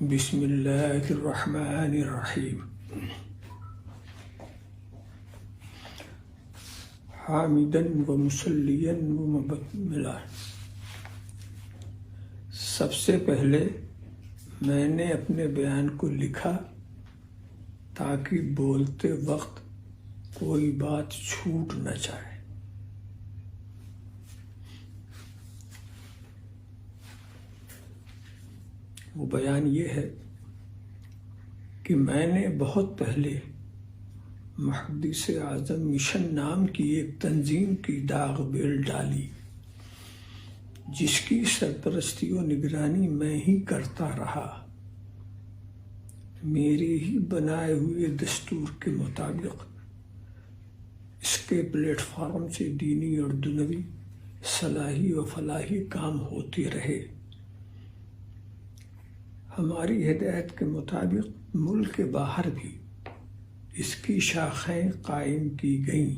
بسم اللہ الرحمن الرحیم۔ حامداً و مصلیاً و مبتملا۔ سب سے پہلے میں نے اپنے بیان کو لکھا تاکہ بولتے وقت کوئی بات چھوٹ نہ جائے۔ وہ بیان یہ ہے کہ میں نے بہت پہلے محدث اعظم مشن نام کی ایک تنظیم کی داغ بیل ڈالی، جس کی سرپرستی و نگرانی میں ہی کرتا رہا۔ میرے ہی بنائے ہوئے دستور کے مطابق اس کے پلیٹ فارم سے دینی اور دنیوی صلاحی و فلاحی کام ہوتے رہے۔ ہماری ہدایت کے مطابق ملک کے باہر بھی اس کی شاخیں قائم کی گئیں،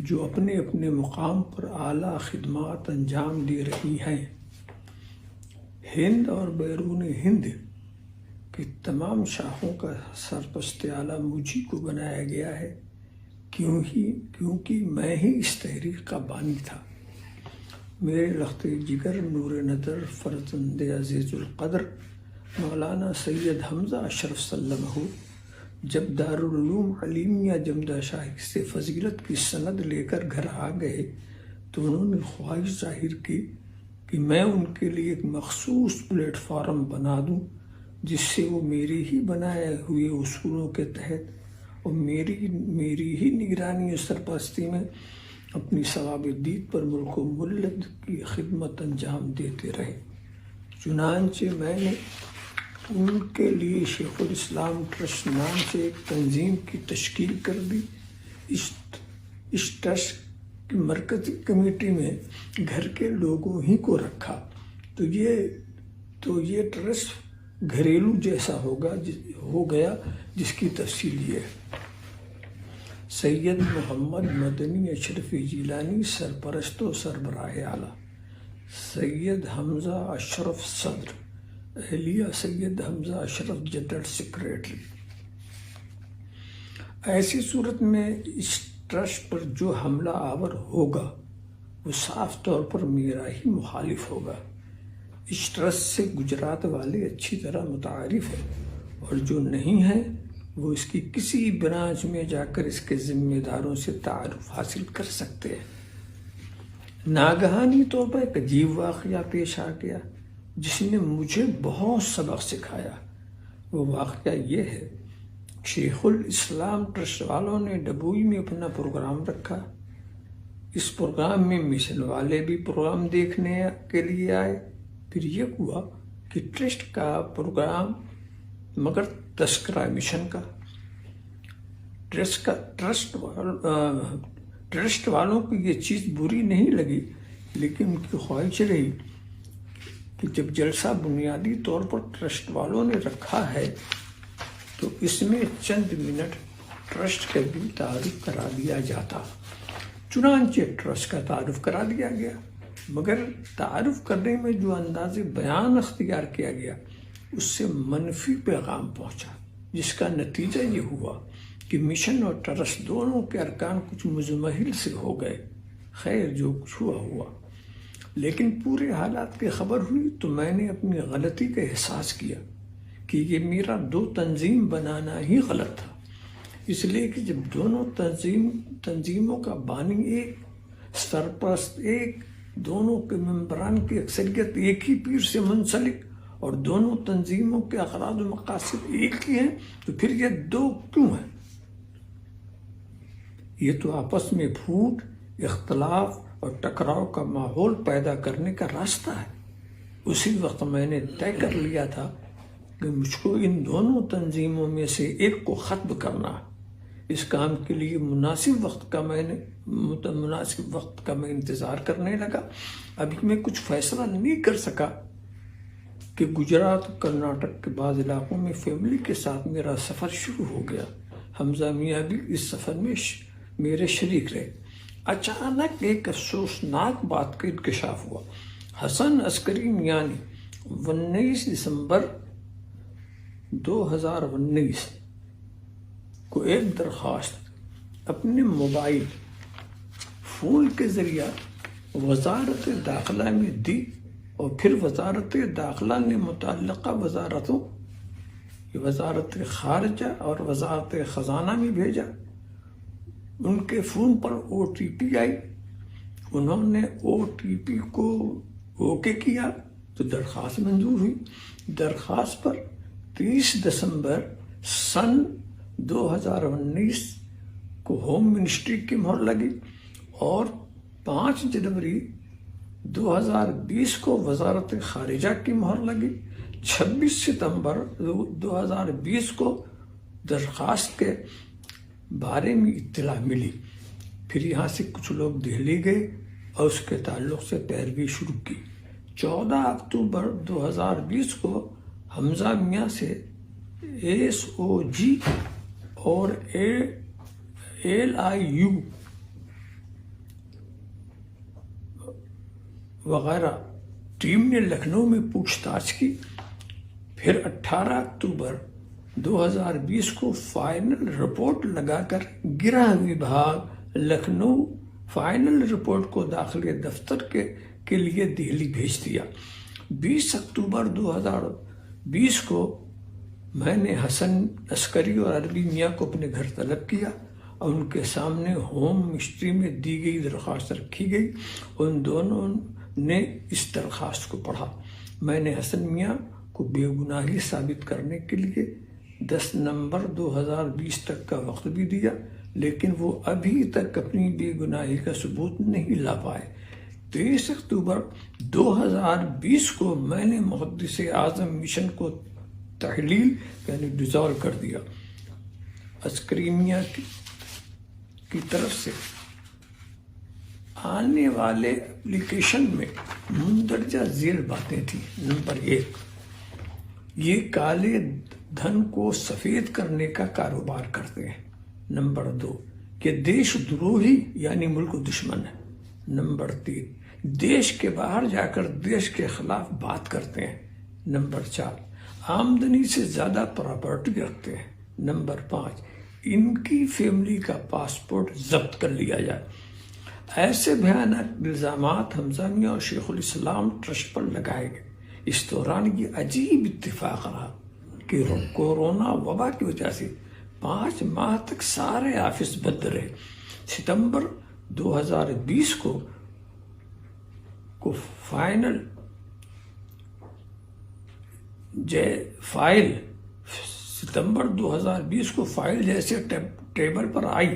جو اپنے اپنے مقام پر اعلیٰ خدمات انجام دے رہی ہیں۔ ہند اور بیرون ہند کی تمام شاخوں کا سرپرست اعلیٰ مجھی کو بنایا گیا ہے، کیونکہ میں ہی اس تحریک کا بانی تھا۔ میرے لخت جگر نور نظر فرزند عزیز القدر مولانا سید حمزہ اشرف سلمہ جب دارالعلوم علیمیہ جمدہ شاہی سے فضیلت کی سند لے کر گھر آ گئے تو انہوں نے خواہش ظاہر کی کہ میں ان کے لیے ایک مخصوص پلیٹ فارم بنا دوں، جس سے وہ میری ہی بنائے ہوئے اصولوں کے تحت اور میری ہی نگرانی اور سرپرستی میں اپنی ثواب دید پر ملک و ملت کی خدمت انجام دیتے رہے۔ چنانچہ میں نے ان کے لیے شیخ الاسلام ٹرسٹ نام سے ایک تنظیم کی تشکیل کر دی۔ اس ٹرسٹ کی مرکزی کمیٹی میں گھر کے لوگوں ہی کو رکھا تو یہ ٹرسٹ گھریلو جیسا ہو گیا، جس کی تفصیل یہ ہے۔ سید محمد مدنی اشرفی جیلانی سرپرست و سربراہ اعلیٰ، سید حمزہ اشرف صدر، اہلیہ سید حمزہ اشرف جنرل سیکریٹری۔ ایسی صورت میں اس ٹرسٹ پر جو حملہ آور ہوگا وہ صاف طور پر میرا ہی مخالف ہوگا۔ اس ٹرسٹ سے گجرات والے اچھی طرح متعارف ہیں، اور جو نہیں ہیں وہ اس کی کسی برانچ میں جا کر اس کے ذمہ داروں سے تعارف حاصل کر سکتے ہیں۔ ناگہانی طور پر ایک عجیب واقعہ پیش آ گیا جس نے مجھے بہت سبق سکھایا۔ وہ واقعہ یہ ہے، شیخ الاسلام ٹرسٹ والوں نے ڈبوئی میں اپنا پروگرام رکھا۔ اس پروگرام میں مشن والے بھی پروگرام دیکھنے کے لیے آئے۔ پھر یہ ہوا کہ ٹرسٹ کا پروگرام مگر تذکرہ مشن کا۔ ٹرسٹ والوں کو یہ چیز بری نہیں لگی، لیکن ان کی خواہش رہی کہ جب جلسہ بنیادی طور پر ٹرسٹ والوں نے رکھا ہے تو اس میں چند منٹ ٹرسٹ کا بھی تعارف کرا دیا جاتا۔ چنانچہ ٹرسٹ کا تعارف کرا دیا گیا، مگر تعارف کرنے میں جو انداز بیان اختیار کیا گیا اس سے منفی پیغام پہنچا، جس کا نتیجہ یہ ہوا کہ مشن اور ٹرسٹ دونوں کے ارکان کچھ مزمحل سے ہو گئے۔ خیر، جو کچھ ہوا، لیکن پورے حالات کی خبر ہوئی تو میں نے اپنی غلطی کا احساس کیا کہ یہ میرا دو تنظیم بنانا ہی غلط تھا، اس لیے کہ جب دونوں تنظیموں کا بانی ایک، سرپرست ایک، دونوں کے ممبران کی اکثریت ایک ہی پیر سے منسلک اور دونوں تنظیموں کے اغراض و مقاصد ایک ہی ہیں، تو پھر یہ دو کیوں ہیں؟ یہ تو آپس میں پھوٹ، اختلاف اور ٹکراؤ کا ماحول پیدا کرنے کا راستہ ہے۔ اسی وقت میں نے طے کر لیا تھا کہ مجھ کو ان دونوں تنظیموں میں سے ایک کو ختم کرنا ہے۔ اس کام کے لیے مناسب وقت کا میں انتظار کرنے لگا۔ ابھی میں کچھ فیصلہ نہیں کر سکا کہ گجرات کرناٹک کے بعض علاقوں میں فیملی کے ساتھ میرا سفر شروع ہو گیا۔ حمزہ میاں بھی اس سفر میں میرے شریک رہے۔ اچانک ایک افسوسناک بات کا انکشاف ہوا۔ حسن عسکری میاں نے 19 دسمبر 2019 کو ایک درخواست اپنے موبائل فون کے ذریعہ وزارت داخلہ میں دی اور پھر وزارت داخلہ نے متعلقہ وزارتوں وزارت خارجہ اور وزارت خزانہ میں بھیجا. ان کے فون پر OTP آئی، انہوں نے OTP کو اوکے کیا تو درخواست منظور ہوئی. درخواست پر 30 دسمبر سن 2019 کو ہوم منسٹری کی مہر لگی اور 5 جنوری 2020 کو وزارت خارجہ کی مہر لگی. 26 ستمبر 2020 کو درخواست کے بارے میں اطلاع ملی. پھر یہاں سے کچھ لوگ دہلی گئے اور اس کے تعلق سے پیروی شروع کی. 14 اکتوبر 2020 کو حمزہ میاں سے SOG اور LIU وغیرہ ٹیم نے لکھنؤ میں پوچھ تاچھ کی. پھر 18 اکتوبر 2020 کو فائنل رپورٹ لگا کر گرہ وبھاگ لکھنؤ فائنل رپورٹ کو داخلے دفتر کے لیے دہلی بھیج دیا. 20 اکتوبر 2020 کو میں نے حسن عسکری اور عربی میاں کو اپنے گھر طلب کیا اور ان کے سامنے ہوم منسٹری میں دی گئی درخواست رکھی گئی. ان دونوں نے اس درخواست کو پڑھا. میں نے حسن میاں کو بے گناہی ثابت کرنے کے لیے 10 نومبر 2020 تک کا وقت بھی دیا، لیکن وہ ابھی تک اپنی بے گناہی کا ثبوت نہیں لا پائے. 23 اکتوبر 2020 کو میں نے محدث اعظم مشن کو تحلیل یعنی ڈیزالو کر دیا. عسکری میاں کی طرف سے آنے والے اپلیکیشن میں مندرجہ ذیل باتیں تھیں. نمبر 1، یہ کالے دھن کو سفید کرنے کا کاروبار کرتے ہیں. نمبر 2، کہ دیش دروہی یعنی ملک دشمن ہے. نمبر 3، دیش کے باہر جا کر دیش کے خلاف بات کرتے ہیں. نمبر 4، آمدنی سے زیادہ پراپرٹی رکھتے ہیں. نمبر 5، ان کی فیملی کا پاسپورٹ ضبط کر لیا جائے. ایسے بھیانک الزامات حمزہ میاں اور شیخ الاسلام ٹرسٹ پر لگائے گئے. اس دوران یہ عجیب اتفاق رہا کہ کورونا وبا کی وجہ سے 5 ماہ تک سارے آفس بند رہے. ستمبر 2020 کو ستمبر 2020 کو فائل جیسے ٹیبل پر آئی.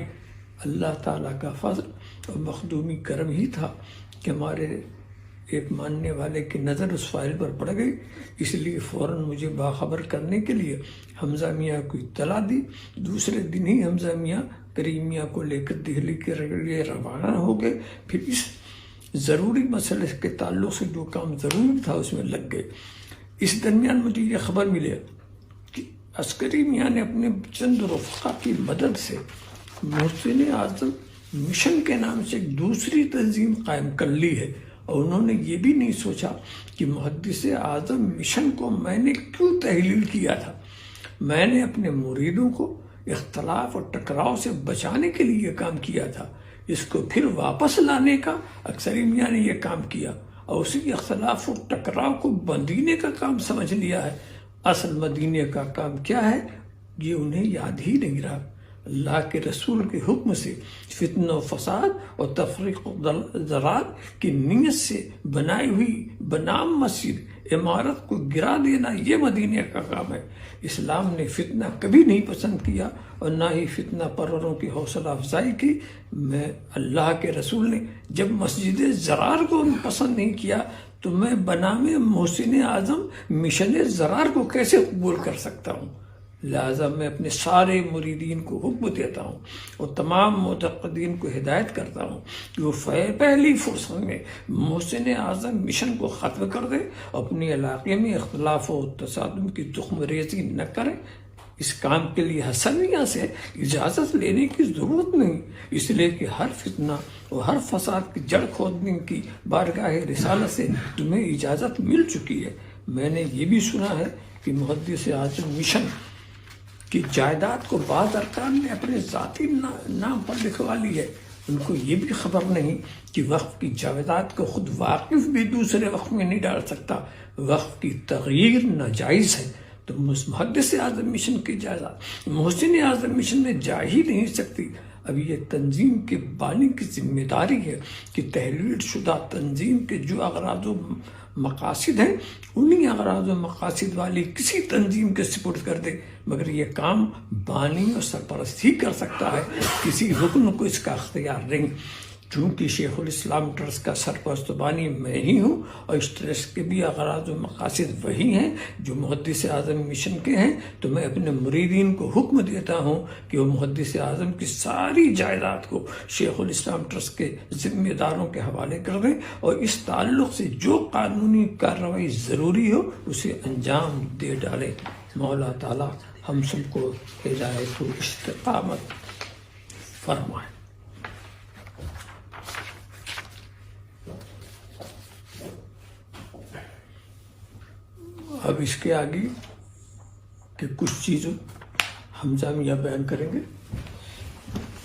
اللہ تعالیٰ کا فضل اور مخدومی کرم ہی تھا کہ ہمارے ایک ماننے والے کی نظر اس فائل پر پڑ گئی. اس لیے فوراً مجھے باخبر کرنے کے لیے حمزہ میاں کو اطلاع دی. دوسرے دن ہی حمزہ میاں کریم میاں کو لے کر دہلی کے لیے روانہ ہو گئے. پھر اس ضروری مسئلے کے تعلق سے جو کام ضروری تھا اس میں لگ گئے. اس درمیان مجھے یہ خبر ملی کہ عسکری میاں نے اپنے چند رفقا کی مدد سے محسن اعظم مشن کے نام سے ایک دوسری تنظیم قائم کر لی ہے. اور انہوں نے یہ بھی نہیں سوچا کہ محدث اعظم مشن کو میں نے کیوں تحلیل کیا تھا. میں نے اپنے مریدوں کو اختلاف اور ٹکراؤ سے بچانے کے لیے یہ کام کیا تھا. اس کو پھر واپس لانے کا عسکری میاں نے یہ کام کیا اور اسی اختلاف اور ٹکراؤ کو مدینے کا کام سمجھ لیا ہے. اصل مدینے کا کام کیا ہے یہ انہیں یاد ہی نہیں رہا. اللہ کے رسول کے حکم سے فتنہ و فساد اور تفریق و ذرات کی نیت سے بنائی ہوئی بنام مسجد عمارت کو گرا دینا یہ مدینے کا کام ہے. اسلام نے فتنہ کبھی نہیں پسند کیا اور نہ ہی فتنہ پروروں کی حوصلہ افزائی کی. میں اللہ کے رسول نے جب مسجد زرار کو پسند نہیں کیا تو میں بنام محسن اعظم مشن زرار کو کیسے قبول کر سکتا ہوں. لہذا میں اپنے سارے مریدین کو حکم دیتا ہوں اور تمام معتقدین کو ہدایت کرتا ہوں کہ وہ پہلی فرصت میں محسن اعظم مشن کو ختم کر دے. اپنے علاقے میں اختلاف و تصادم کی تخم ریزی نہ کرے. اس کام کے لیے حسن میاں سے اجازت لینے کی ضرورت نہیں، اس لیے کہ ہر فتنہ اور ہر فساد کی جڑ کھودنے کی بارگاہ رسالت سے تمہیں اجازت مل چکی ہے. میں نے یہ بھی سنا ہے کہ محدث اعظم مشن کی جائیداد کو بعض ارکان نے اپنے ذاتی نام پر لکھوا لی ہے۔ ان کو یہ بھی خبر نہیں کہ وقف کی جائیداد کو خود واقف بھی دوسرے وقف میں نہیں ڈال سکتا۔ وقف کی تغییر ناجائز ہے تو محدث اعظم مشن کی جائیداد محسن اعظم مشن میں جا ہی نہیں سکتی۔ اب یہ تنظیم کے بانی کی ذمہ داری ہے کہ تحریر شدہ تنظیم کے جو اغراض و مقاصد ہیں انہی اغراض و مقاصد والی کسی تنظیم کے سپرد کر دے، مگر یہ کام بانی اور سرپرست ہی کر سکتا ہے، کسی رکن کو اس کا اختیار نہیں۔ چونکہ شیخ الاسلام ٹرسٹ کا سرپرست بانی میں ہی ہوں اور اس ٹرسٹ کے بھی اغراض و مقاصد وہی ہیں جو محدث اعظم مشن کے ہیں، تو میں اپنے مریدین کو حکم دیتا ہوں کہ وہ محدث اعظم کی ساری جائیداد کو شیخ الاسلام ٹرسٹ کے ذمہ داروں کے حوالے کر دیں اور اس تعلق سے جو قانونی کارروائی ضروری ہو اسے انجام دے ڈالیں۔ مولا تعالی ہم سب کو ہدایت و استقامت فرمائے۔ اب اس کے آگے کہ کچھ چیزوں ہم جامعہ بیان کریں گے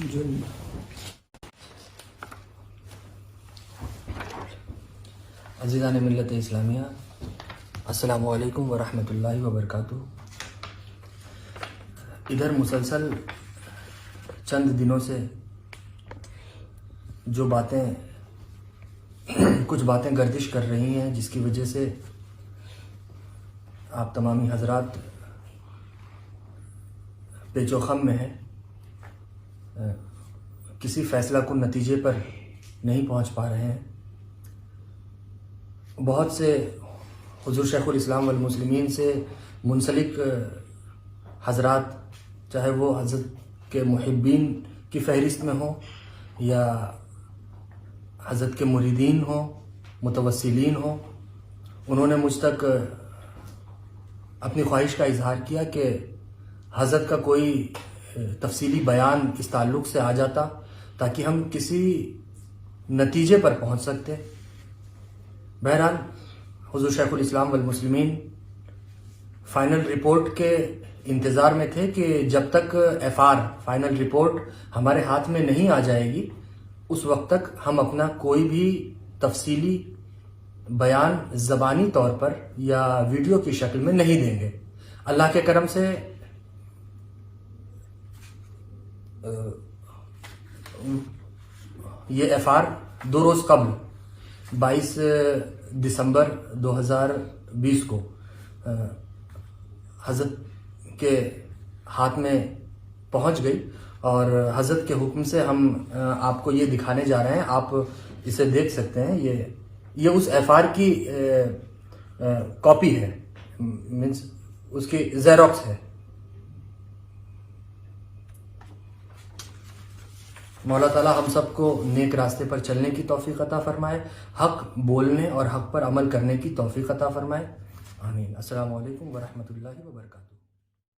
جو عزیزان ملت اسلامیہ، السلام علیکم ورحمۃ اللہ وبرکاتہ۔ ادھر مسلسل چند دنوں سے جو کچھ باتیں گردش کر رہی ہیں جس کی وجہ سے آپ تمامی حضرات پیچ و خم میں ہیں، کسی فیصلہ کن نتیجے پر نہیں پہنچ پا رہے ہیں۔ بہت سے حضور شیخ الاسلام والمسلمین سے منسلک حضرات، چاہے وہ حضرت کے محبین کی فہرست میں ہوں یا حضرت کے مریدین ہوں، متوسلین ہوں، انہوں نے مجھ تک اپنی خواہش کا اظہار کیا کہ حضرت کا کوئی تفصیلی بیان اس تعلق سے آ جاتا تاکہ ہم کسی نتیجے پر پہنچ سکتے۔ بہرحال حضور شیخ الاسلام والمسلمین فائنل رپورٹ کے انتظار میں تھے کہ جب تک FR فائنل رپورٹ ہمارے ہاتھ میں نہیں آ جائے گی اس وقت تک ہم اپنا کوئی بھی تفصیلی بیان زبانی طور پر یا ویڈیو کی شکل میں نہیں دیں گے۔ اللہ کے کرم سے یہ FR 2 روز قبل 22 دسمبر 2020 کو حضرت کے ہاتھ میں پہنچ گئی اور حضرت کے حکم سے ہم آپ کو یہ دکھانے جا رہے ہیں۔ آپ اسے دیکھ سکتے ہیں، یہ اس FR کی کاپی ہے، مینس اس کی زیروکس ہے۔ مولا تعالیٰ ہم سب کو نیک راستے پر چلنے کی توفیق عطا فرمائے، حق بولنے اور حق پر عمل کرنے کی توفیق عطا فرمائے، آمین۔ السلام علیکم ورحمۃ اللہ وبرکاتہ۔